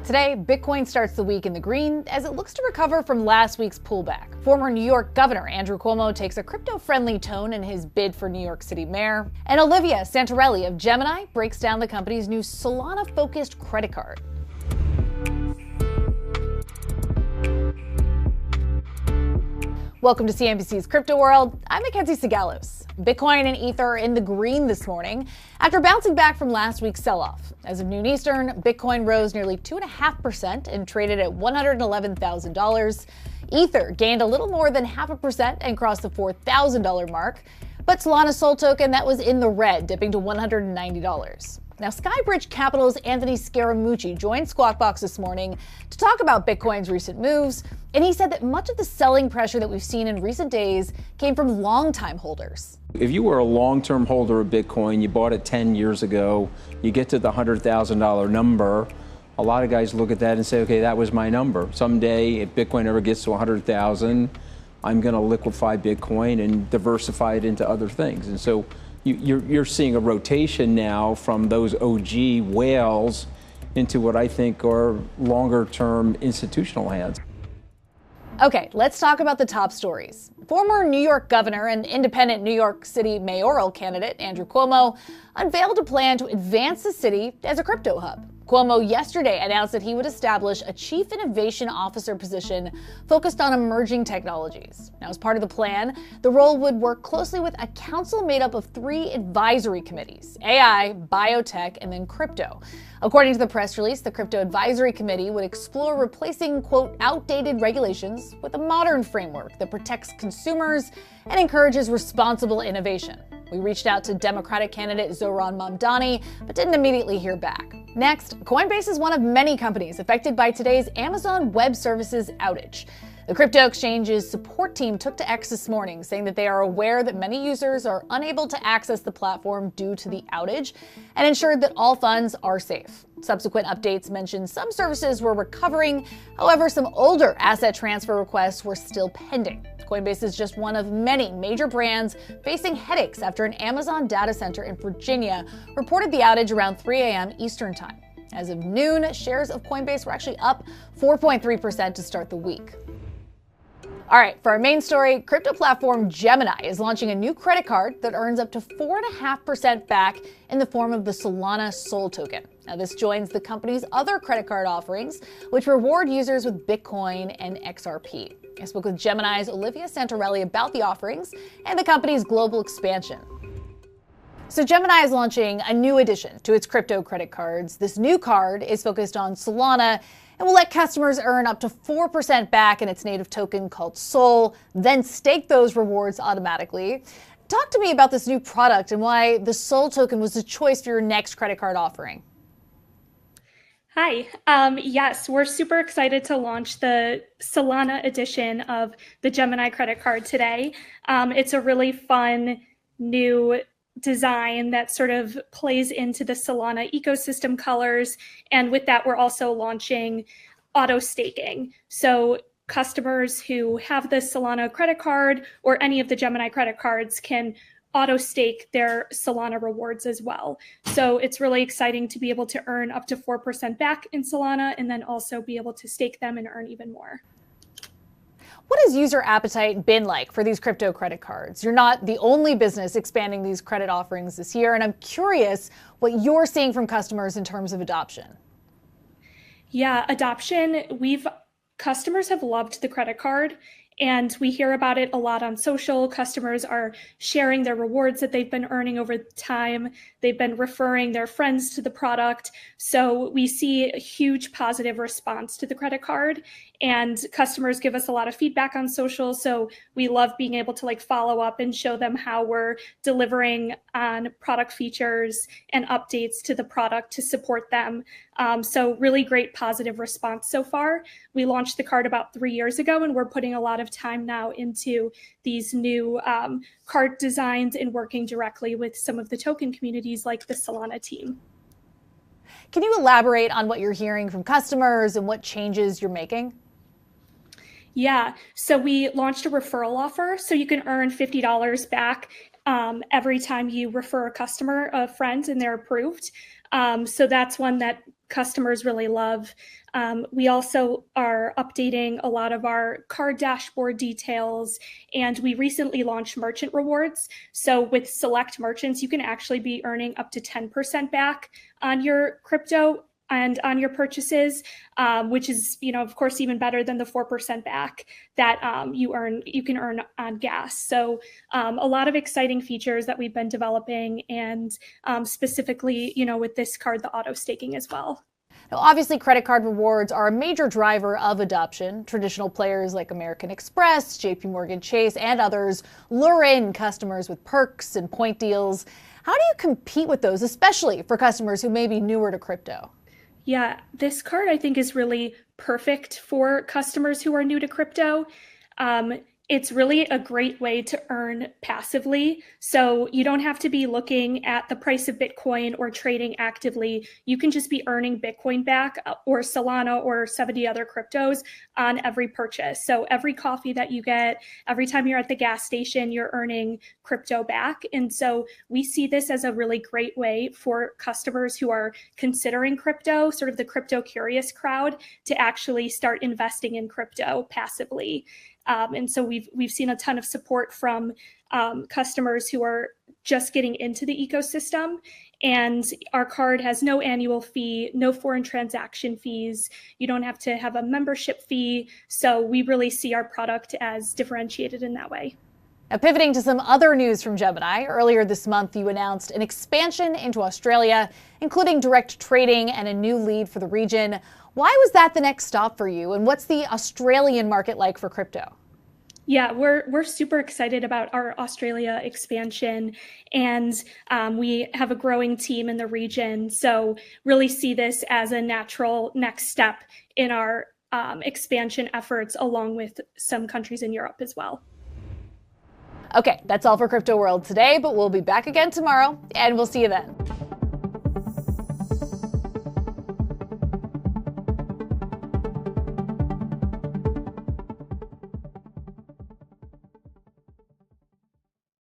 Today, Bitcoin starts the week in the green as it looks to recover from last week's pullback. Former New York Governor Andrew Cuomo takes a crypto-friendly tone in his bid for New York City mayor. And Olivia Santarelli of Gemini breaks down the company's new Solana-focused credit card. Welcome to CNBC's Crypto World. I'm Mackenzie Sigalos. Bitcoin and Ether are in the green this morning after bouncing back from last week's sell-off. As of noon Eastern, Bitcoin rose nearly 2.5% and traded at $111,000. Ether gained a little more than 0.5% and crossed the $4,000 mark. But Solana Sol token, that was in the red, dipping to $190. Now, Skybridge Capital's Anthony Scaramucci joined Squawk Box this morning to talk about Bitcoin's recent moves, and he said that much of the selling pressure that we've seen in recent days came from long-time holders. If you were a long-term holder of Bitcoin, you bought it 10 years ago, you get to the $100,000 number, a lot of guys look at that and say, okay, that was my number. Someday, if Bitcoin ever gets to 100,000, I'm going to liquefy Bitcoin and diversify it into other things. And so you're seeing a rotation now from those OG whales into what I think are longer-term institutional hands. Okay, let's talk about the top stories. Former New York Governor and independent New York City mayoral candidate Andrew Cuomo unveiled a plan to advance the city as a crypto hub. Cuomo yesterday announced that he would establish a chief innovation officer position focused on emerging technologies. Now, as part of the plan, the role would work closely with a council made up of 3 advisory committees: AI, biotech, and then crypto. According to the press release, the Crypto Advisory Committee would explore replacing, quote, outdated regulations with a modern framework that protects consumers and encourages responsible innovation. We reached out to Democratic candidate Zohran Mamdani, but didn't immediately hear back. Next, Coinbase is one of many companies affected by today's Amazon Web Services outage. The crypto exchange's support team took to X this morning, saying that they are aware that many users are unable to access the platform due to the outage and ensured that all funds are safe. Subsequent updates mentioned some services were recovering. However, some older asset transfer requests were still pending. Coinbase is just one of many major brands facing headaches after an Amazon data center in Virginia reported the outage around 3 a.m. Eastern Time. As of noon, shares of Coinbase were actually up 4.3% to start the week. All right, for our main story, crypto platform Gemini is launching a new credit card that earns up to 4.5% back in the form of the Solana Sol token. Now, this joins the company's other credit card offerings, which reward users with Bitcoin and XRP. I spoke with Gemini's Olivia Santarelli about the offerings and the company's global expansion. So Gemini is launching a new addition to its crypto credit cards. This new card is focused on Solana and will let customers earn up to 4% back in its native token called Sol, then stake those rewards automatically. Talk to me about this new product and why the Sol token was the choice for your next credit card offering. Hi. Yes, we're super excited to launch the Solana edition of the Gemini credit card today. It's a really fun new design that sort of plays into the Solana ecosystem colors. And with that, we're also launching auto staking. So customers who have the Solana credit card or any of the Gemini credit cards can auto stake their Solana rewards as well. So it's really exciting to be able to earn up to 4% back in Solana and then also be able to stake them and earn even more. What has user appetite been like for these crypto credit cards? You're not the only business expanding these credit offerings this year, and I'm curious what you're seeing from customers in terms of adoption. Yeah, adoption, customers have loved the credit card. And we hear about it a lot on social. Customers are sharing their rewards that they've been earning over time. They've been referring their friends to the product. So we see a huge positive response to the credit card. And customers give us a lot of feedback on social. So we love being able to follow up and show them how we're delivering on product features and updates to the product to support them. So really great positive response so far. We launched the card about 3 years ago, and we're putting a lot of time now into these new card designs and working directly with some of the token communities like the Solana team. Can you elaborate on what you're hearing from customers and what changes you're making? Yeah, so we launched a referral offer, so you can earn $50 back every time you refer a customer, a friend, and they're approved. So that's one that customers really love. We also are updating a lot of our card dashboard details, and we recently launched merchant rewards. So with select merchants, you can actually be earning up to 10% back on your crypto and on your purchases, which is, of course, even better than the 4% back that you can earn on gas. So a lot of exciting features that we've been developing, and specifically, with this card, the auto staking as well. Now, obviously, credit card rewards are a major driver of adoption. Traditional players like American Express, JPMorgan Chase, and others lure in customers with perks and point deals. How do you compete with those, especially for customers who may be newer to crypto? Yeah, this card I think is really perfect for customers who are new to crypto. It's really a great way to earn passively. So you don't have to be looking at the price of Bitcoin or trading actively. You can just be earning Bitcoin back or Solana or 70 other cryptos on every purchase. So every coffee that you get, every time you're at the gas station, you're earning crypto back. And so we see this as a really great way for customers who are considering crypto, sort of the crypto curious crowd, to actually start investing in crypto passively. And so we've seen a ton of support from customers who are just getting into the ecosystem. And our card has no annual fee, no foreign transaction fees. You don't have to have a membership fee. So we really see our product as differentiated in that way. Now, pivoting to some other news from Gemini, earlier this month you announced an expansion into Australia, including direct trading and a new lead for the region. Why was that the next stop for you, and what's the Australian market like for crypto? Yeah, we're super excited about our Australia expansion, and we have a growing team in the region. So really see this as a natural next step in our expansion efforts, along with some countries in Europe as well. Okay, that's all for Crypto World today, but we'll be back again tomorrow, and we'll see you then.